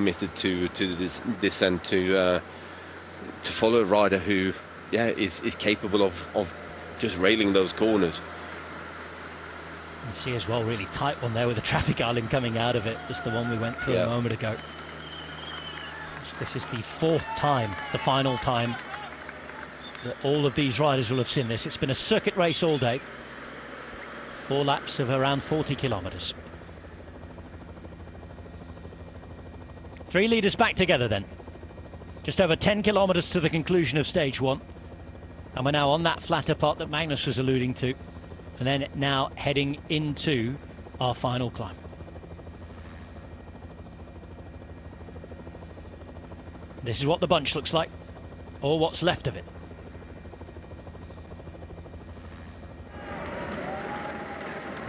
committed to this descent to follow a rider who, is capable of just railing those corners. You see as well, really tight one there with the traffic island coming out of it. Just the one we went through a moment ago. This is the 4th time, the final time, that all of these riders will have seen this. It's been a circuit race all day. 4 laps of around 40 kilometres. 3 leaders back together then. Just over 10 kilometres to the conclusion of stage 1. And we're now on that flatter part that Magnus was alluding to. And then now heading into our final climb. This is what the bunch looks like, or what's left of it.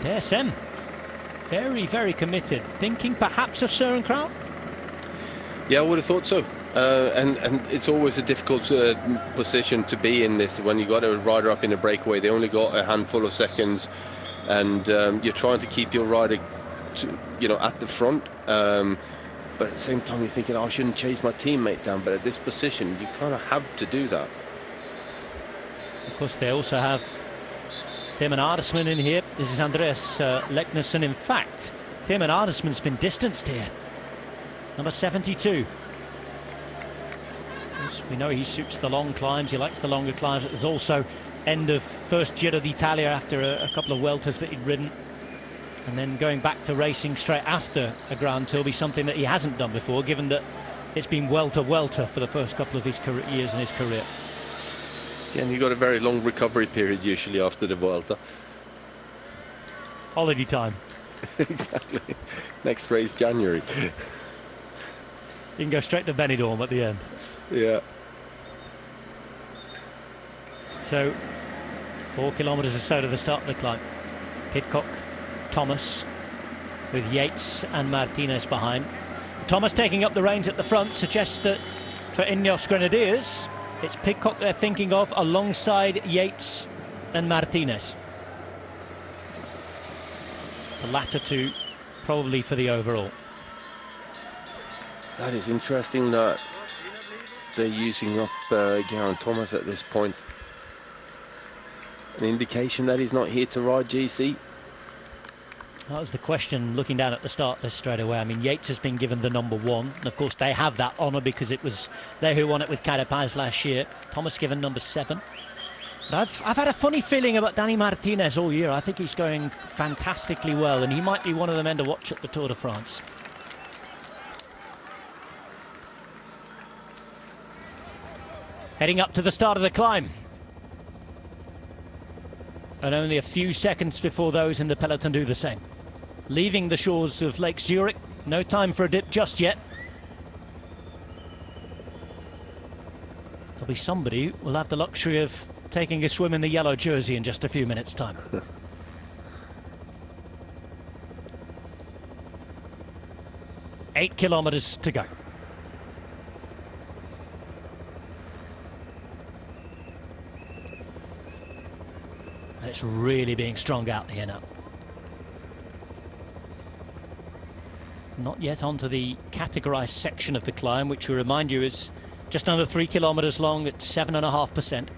DSM, very, very committed. Thinking perhaps of Søren Kragh? Yeah, I would have thought so. And it's always a difficult position to be in this when you got a rider up in a breakaway. They only got a handful of seconds, and you're trying to keep your rider, at the front. But at the same time, you're thinking, I shouldn't chase my teammate down. But at this position, you kind of have to do that. Of course, they also have Timon Aardesman in here. This is Andreas Leknesson. In fact, Timon Aardesman's been distanced here. Number 72. We know he suits the long climbs. He likes the longer climbs. There's also end of first Giro d'Italia after a couple of welters that he'd ridden. And then going back to racing straight after a Grand Tour will be something that he hasn't done before, given that it's been welter for the first couple of his years in his career. Yeah, and you've got a very long recovery period usually after the Vuelta. Holiday time. Exactly. Next race, January. You can go straight to Benidorm at the end. Yeah. So, 4 kilometres or so to the start of the climb. Pidcock, Thomas, with Yates and Martinez behind. Thomas taking up the reins at the front suggests that for Ineos Grenadiers, it's Pidcock they're thinking of alongside Yates and Martinez. The latter two probably for the overall. That is interesting that they're using up Geraint Thomas at this point. An indication that he's not here to ride GC. That was the question looking down at the start there straight away. I mean, Yates has been given the number 1. And of course, they have that honour because it was they who won it with Carapaz last year. Thomas given number 7. But I've had a funny feeling about Dani Martinez all year. I think he's going fantastically well, and he might be one of the men to watch at the Tour de France. Heading up to the start of the climb. And only a few seconds before those in the peloton do the same. Leaving the shores of Lake Zurich. No time for a dip just yet. There'll be somebody who will have the luxury of taking a swim in the yellow jersey in just a few minutes' time. 8 kilometres to go. And it's really being strung out here now. Not yet onto the categorised section of the climb, which we remind you is just under 3 kilometres long at 7.5%.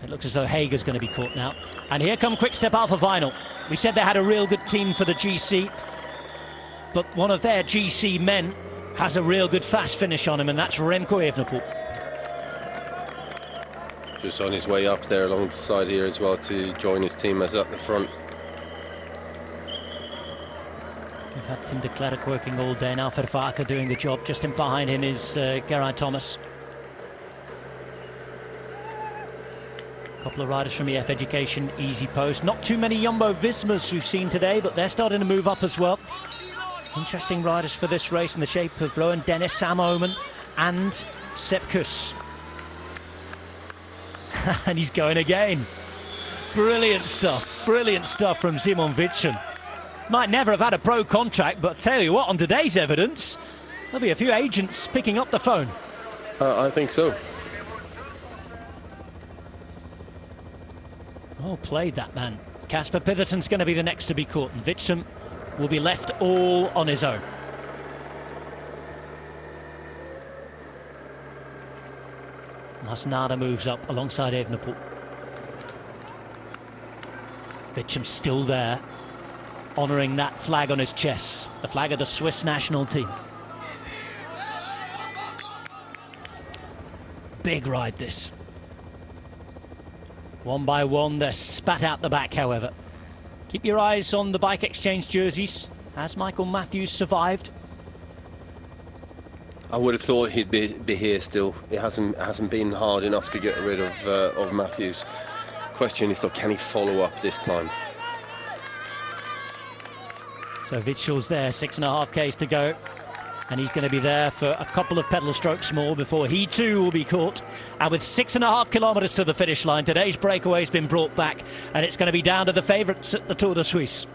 It looks as though Hager's going to be caught now. And here come Quick Step Alpha Vinyl. We said they had a real good team for the GC, but one of their GC men has a real good fast finish on him, and that's Remco Evenepoel. Just on his way up there along the side here as well to join his team as at the front. We've had Tim de Klerk working all day now. Vervaeke doing the job. Just in behind him is Geraint Thomas. A couple of riders from EF Education, Easy Post. Not too many Jumbo Vismas we've seen today, but they're starting to move up as well. Interesting riders for this race in the shape of Rowan Dennis, Sam Oomen and Sepp Kuss. And he's going again. Brilliant stuff from Simon Witschen. Might never have had a pro contract, but tell you what, on today's evidence, there'll be a few agents picking up the phone. I think so. Oh, played that man. Casper Pedersen's going to be the next to be caught, and Witschen will be left all on his own. Masnada moves up alongside Evenepoel. Vichem's still there, honouring that flag on his chest, the flag of the Swiss national team. Big ride this. One by one, they're spat out the back, however. Keep your eyes on the Bike Exchange jerseys. Has Michael Matthews survived? I would have thought he'd be here still. It hasn't been hard enough to get rid of Matthews. Question is though, can he follow up this climb? So Witschel's there, 6.5 Ks to go, and he's going to be there for a couple of pedal strokes more before he too will be caught. And with 6.5 kilometres to the finish line, today's breakaway has been brought back, and it's going to be down to the favourites at the Tour de Suisse.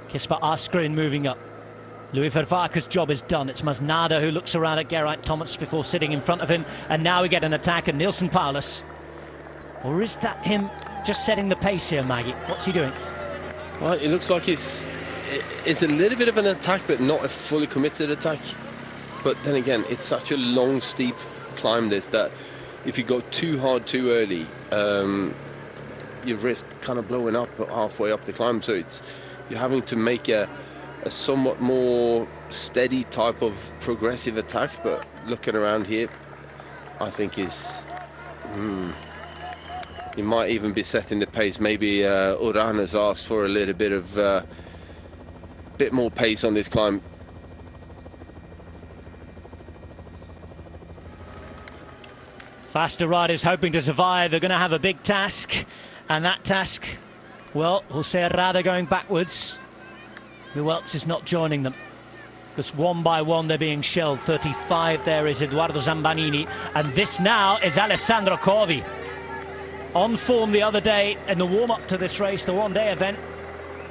Kisper Askren moving up. Louis Vervaeke's job is done. It's Masnada who looks around at Geraint Thomas before sitting in front of him, and now we get an attack at Nilsen Paulus. Or is that him just setting the pace here, Maggie? What's he doing? Well, it looks like it's a little bit of an attack, but not a fully committed attack. But then again, it's such a long, steep climb this, that if you go too hard too early, you risk kind of blowing up halfway up the climb. So you're having to make a somewhat more steady type of progressive attack. But looking around here, I think he might even be setting the pace. Maybe Uran has asked for a little bit of bit more pace on this climb. Faster riders hoping to survive are going to have a big task, and that task, well, Jose Herrada going backwards. Who else is not joining them? Because one by one they're being shelled. 35 there is Edoardo Zambanini, and this now is Alessandro Covi. On form the other day in the warm-up to this race, the one-day event.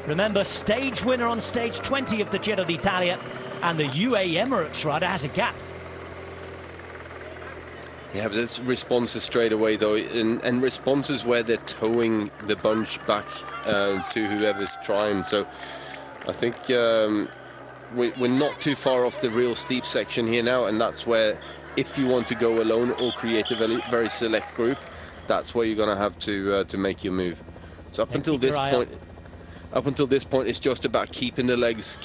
Remember, stage winner on stage 20 of the Giro d'Italia, and the UAE Emirates rider has a gap. Yeah, but there's responses straight away though, and responses where they're towing the bunch back to whoever's trying. So I think we're not too far off the real steep section here now, and that's where, if you want to go alone or create a very, very select group, that's where you're going to have to make your move. So up until this point, it's just about keeping the legs,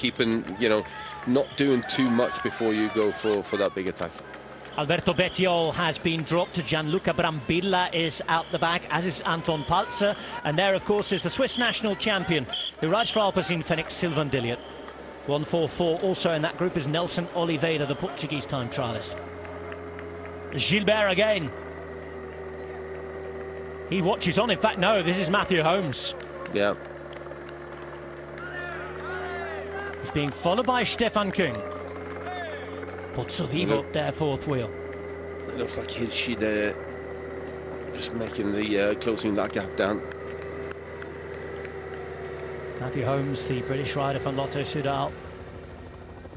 not doing too much before you go for that big attack. Alberto Bettiol has been dropped. Gianluca Brambilla is out the back, as is Anton Palzer. And there, of course, is the Swiss national champion who rides for Alpecin Fenix, Sylvain Dilliot. 144 also in that group is Nelson Oliveira, the Portuguese time trialist. Gilbert again. He watches on. In fact, no, this is Matthew Holmes. Yeah. He's being followed by Stefan Küng. Pozzo Vivo up there, fourth wheel. It looks like she'd just making the closing that gap down. Matthew Holmes, the British rider from Lotto Soudal,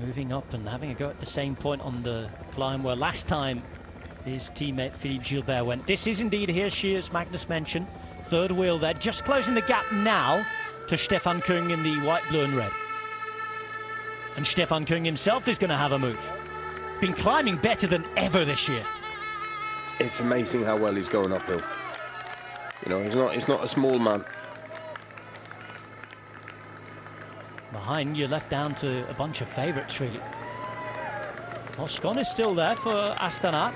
moving up and having a go at the same point on the climb where last time his teammate Philippe Gilbert went. This is indeed, here she is, Magnus mentioned, third wheel there, just closing the gap now to Stefan Küng in the white, blue and red. And Stefan Küng himself is going to have a move. Been climbing better than ever this year. It's amazing how well he's going uphill. He's not a small man. Behind, you're left down to a bunch of favourites, really. Moscon is still there for Astana.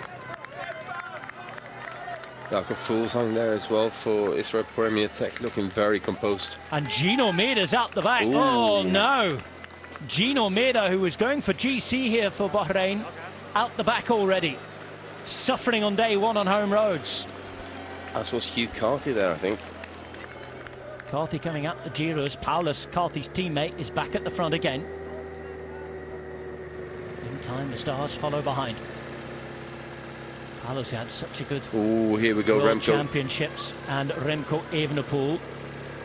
Jakob Fuglsang there as well for Israel Premier Tech, looking very composed. And Gino Meder's out the back. Ooh. Oh no! Gino Meder, who was going for GC here for Bahrain, out the back already. Suffering on day one on home roads. As was Hugh Carthy there, I think. Carthy coming up the Giros. Paulus, Carthy's teammate, is back at the front again. In time, the stars follow behind. Paulus had such a good here we go, World Remco Championships, and Remco Evenepoel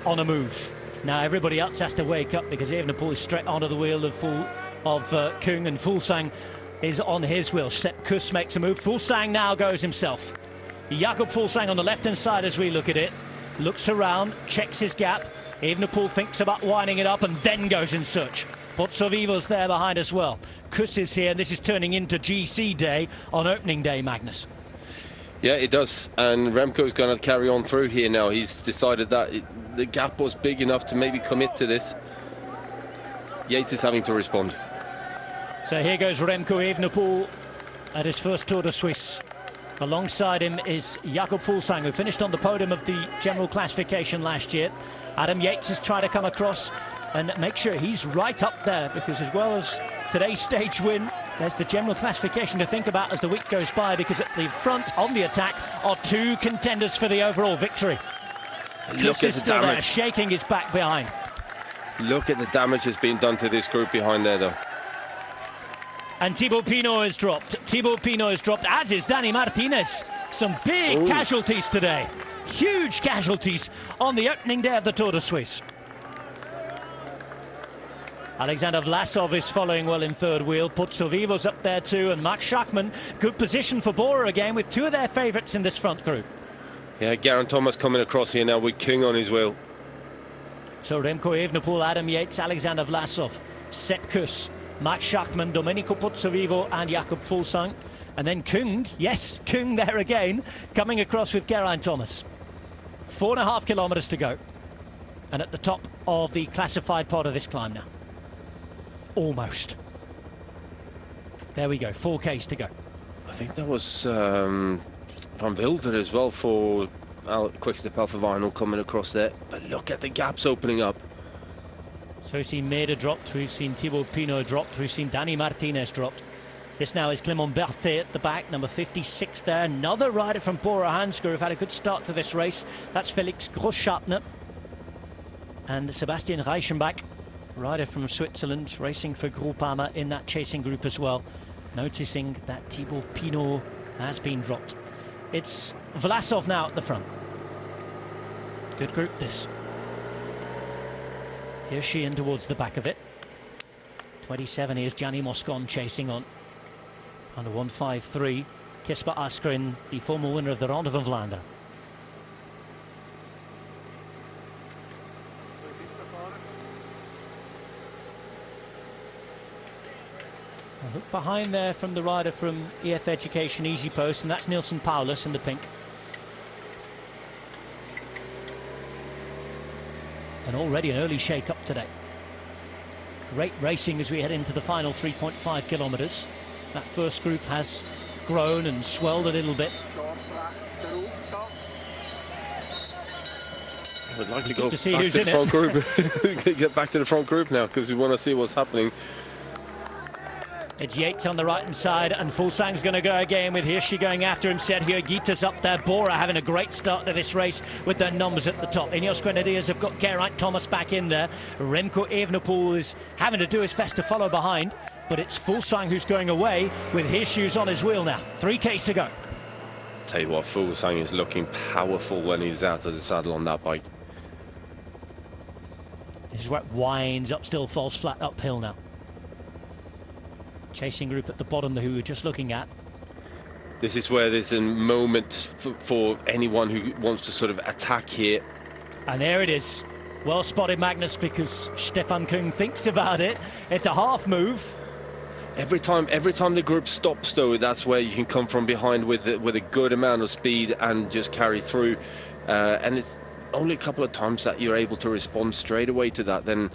on a move. Now everybody else has to wake up because Evenepoel is straight onto the wheel of Küng, and Fuglsang is on his wheel. Sepp Kuss makes a move. Fuglsang now goes himself. Jakob Fuglsang on the left-hand side as we look at it. Looks around, checks his gap. Evenepoel thinks about winding it up and then goes in search. Pozzovivo's there behind as well. Kuss is here, and this is turning into GC day on opening day, Magnus. Yeah, it does. And Remco's going to carry on through here now. He's decided that the gap was big enough to maybe commit to this. Yates is having to respond. So here goes Remco Evenepoel at his first Tour de Suisse. Alongside him is Jakob Fuglsang, who finished on the podium of the general classification last year. Adam Yates has tried to come across and make sure he's right up there, because as well as today's stage win, there's the general classification to think about as the week goes by, because at the front on the attack are two contenders for the overall victory. Look at the damage. Shaking his back behind. Look at the damage that's been done to this group behind there, though. And Thibaut Pinot is dropped. Thibaut Pinot is dropped, as is Dani Martinez. Some big casualties today. Huge casualties on the opening day of the Tour de Suisse. Alexander Vlasov is following well in third wheel. Pozzovivo's up there too, and Max Schachmann. Good position for Bora again, with two of their favourites in this front group. Yeah, Geraint Thomas coming across here now with King on his wheel. So Remco Evenepoel, Adam Yates, Alexander Vlasov, Sepp Kuss, Max Schachmann, Domenico Pozzovivo and Jakob Fuglsang. And then Kung, yes, Kung there again, coming across with Geraint Thomas. 4.5 kilometres to go. And at the top of the classified part of this climb now. Almost. There we go, 4Ks to go. I think that was Van Wilder as well for Quickstep Alpha Vinyl coming across there. But look at the gaps opening up. So we've seen Maida dropped, we've seen Thibaut Pinot dropped, we've seen Dani Martinez dropped. This now is Clément Berthet at the back, number 56 there. Another rider from Bora Hansgrohe who've had a good start to this race. That's Felix Grossschartner. And Sebastian Reichenbach, rider from Switzerland, racing for Groupama in that chasing group as well. Noticing that Thibaut Pinot has been dropped. It's Vlasov now at the front. Good group this. Here's Sheehan towards the back of it. 27, here's Gianni Moscon chasing on. Under 153, Kisper Askren, the former winner of the Ronde van Vlaanderen. And look behind there from the rider from EF Education Easy Post, and that's Nilsen Paulus in the pink. And already an early shake-up today. Great racing as we head into the final 3.5 kilometres. That first group has grown and swelled a little bit. I would like to go back to the front group. Get back to the front group now, because we want to see what's happening. It's Yates on the right-hand side, and Fuglsang's going to go again with Hirschi going after him. Sergio Guita's up there. Bora having a great start to this race with their numbers at the top. Ineos Grenadiers have got Geraint Thomas back in there. Remco Evenepoel is having to do his best to follow behind, but it's Fuglsang who's going away with Hirschi's on his wheel now. 3Ks to go. Tell you what, Fuglsang is looking powerful when he's out of the saddle on that bike. This is where it winds up, still falls flat uphill now. Chasing group at the bottom who we're just looking at. This is where there's a moment for anyone who wants to sort of attack here. And there it is. Well spotted, Magnus, because Stefan Kung thinks about it. It's a half move. Every time the group stops, though, that's where you can come from behind with a good amount of speed and just carry through. And it's only a couple of times that you're able to respond straight away to that. Then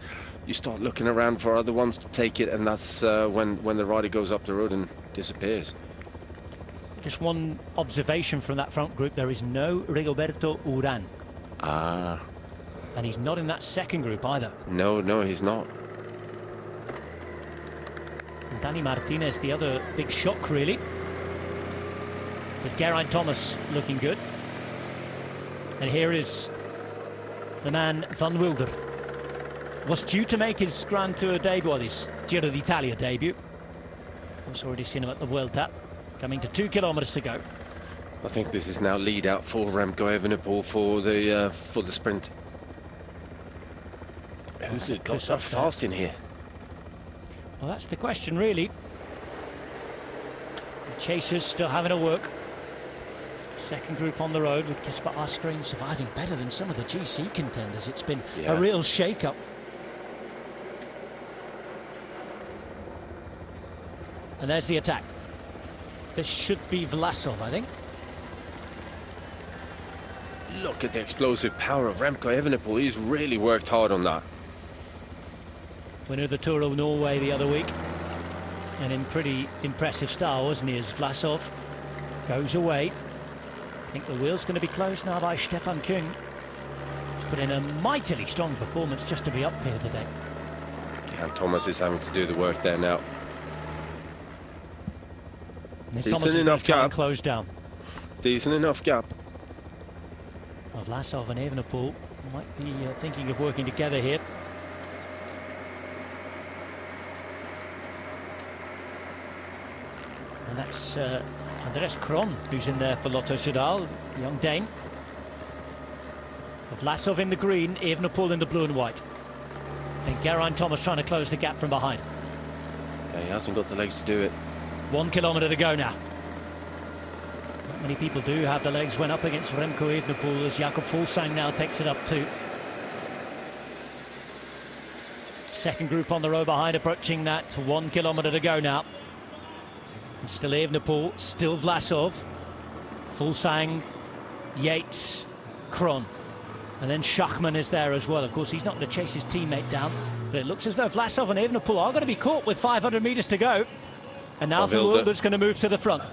you start looking around for other ones to take it, and that's when the rider goes up the road and disappears. Just one observation from that front group: there is no Rigoberto Urán. Ah. And he's not in that second group either. No, he's not. And Dani Martinez, the other big shock, really. With Geraint Thomas looking good. And here is the man Van Wilder. Was due to make his Grand Tour debut, or his Giro d'Italia debut. I've already seen him at the Vuelta. Coming to 2 kilometres to go. I think this is now lead out for Remco Evenepoel for the sprint. Who's it got so fast in here? Well, that's the question, really. The chasers still having a work. Second group on the road with Kasper Asgreen surviving better than some of the GC contenders. It's been Yeah. a real shake-up. And there's the attack. This should be Vlasov, I think. Look at the explosive power of Remco Evenepoel. He's really worked hard on that. Winner of the Tour of Norway the other week. And in pretty impressive style, wasn't he, as Vlasov goes away. I think the wheel's going to be closed now by Stefan Küng. He's put in a mightily strong performance just to be up here today. Yeah, Thomas is having to do the work there now. Thomas enough gap. Close down. Decent enough gap. Well, Vlasov and Evenepoel might be thinking of working together here. And that's Andreas Kron, who's in there for Lotto Soudal, young Dane. Vlasov in the green, Evenepoel in the blue and white. And Geraint Thomas trying to close the gap from behind. Yeah, he hasn't got the legs to do it. 1 kilometre to go now. Not many people do have the legs when up against Remco Evenepoel, as Jakob Fuglsang now takes it up too. Second group on the row behind, approaching that 1 kilometre to go now. And still Evenepoel, still Vlasov, Fuglsang, Yates, Kron. And then Schachmann is there as well. Of course, he's not going to chase his teammate down, but it looks as though Vlasov and Evenepoel are going to be caught with 500 metres to go. And now Van Wilder's going to move to the front.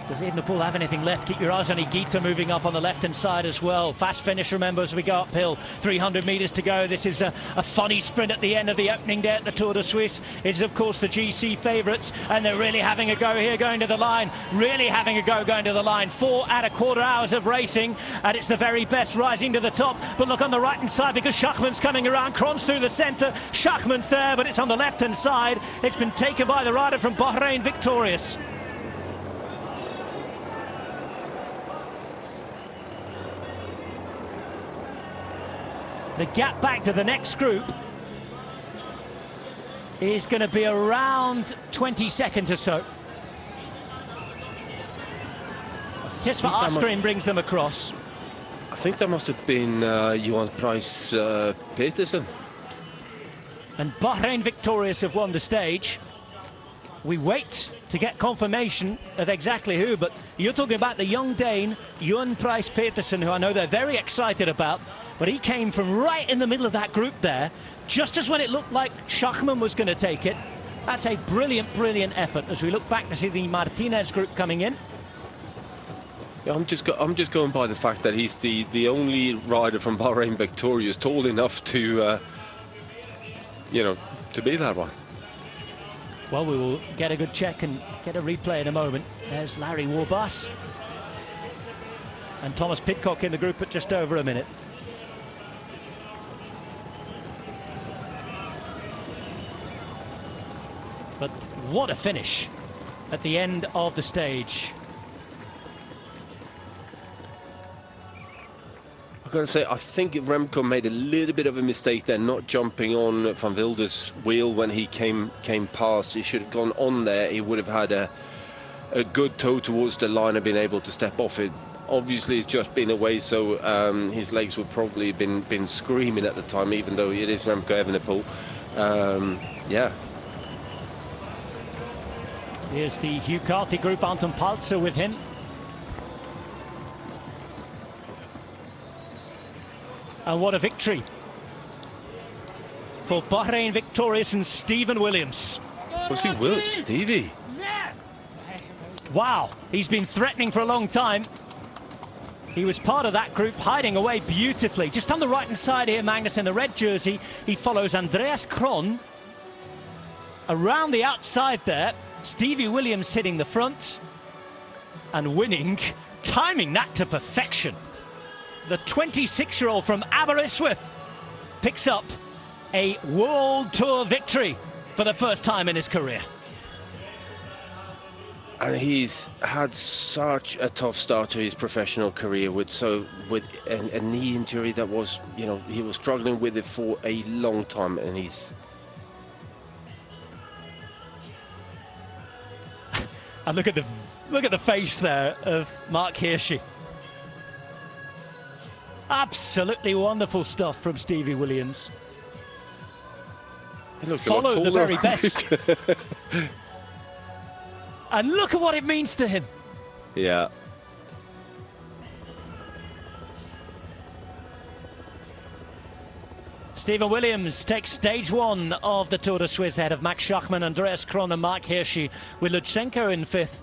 Does Evenepoel have anything left? Keep your eyes on Higuita moving up on the left-hand side as well. Fast finish, remember, as we go uphill. 300 metres to go. This is a funny sprint at the end of the opening day at the Tour de Suisse. It's, of course, the GC favourites, and they're really having a go here going to the line. Really having a go going to the line. 4 1/4 hours of racing, and it's the very best rising to the top. But look on the right-hand side, because Schachmann's coming around. Kron's through the centre. Schachmann's there, but it's on the left-hand side. It's been taken by the rider from Bahrain, Victorious. The gap back to the next group is going to be around 20 seconds or so. Kasper Asgreen brings them across. I think that must have been Johan Price Peterson. And Bahrain Victorious have won the stage. We wait to get confirmation of exactly who, but you're talking about the young Dane, Johan Price Peterson, who I know they're very excited about. But he came from right in the middle of that group there, just as when it looked like Schachmann was going to take it. That's a brilliant, brilliant effort as we look back to see the Martinez group coming in. Yeah, I'm just going by the fact that he's the only rider from Bahrain Victorious tall enough to, to be that one. Well, we will get a good check and get a replay in a moment. There's Larry Warbass and Thomas Pidcock in the group at just over a minute. But what a finish at the end of the stage. I've got to say, I think Remco made a little bit of a mistake there, not jumping on Van Wilder's wheel when he came past. He should have gone on there. He would have had a good toe towards the line and been able to step off it. Obviously, he's just been away, so his legs would probably been screaming at the time, even though it is Remco Evenepoel. Yeah. Here's the Hugh Carthy group, Anton Palzer with him. And what a victory for Bahrain Victorious and Stephen Williams. Was he Stevie? Wow, he's been threatening for a long time. He was part of that group, hiding away beautifully. Just on the right-hand side here, Magnus in the red jersey. He follows Andreas Kron. Around the outside there, Stevie Williams hitting the front and winning, timing that to perfection. The 26-year-old from Aberystwyth picks up a World Tour victory for the first time in his career. And he's had such a tough start to his professional career with a knee injury that was, he was struggling with it for a long time, and he's... And look at Look at the face there of Mark Hirschi. Absolutely wonderful stuff from Stevie Williams. Followed the very best. And look at what it means to him. Yeah. Stephen Williams takes stage 1 of the Tour de Suisse ahead of Max Schachmann, Andreas Kron and Mark Hirschi, with Lutsenko in 5th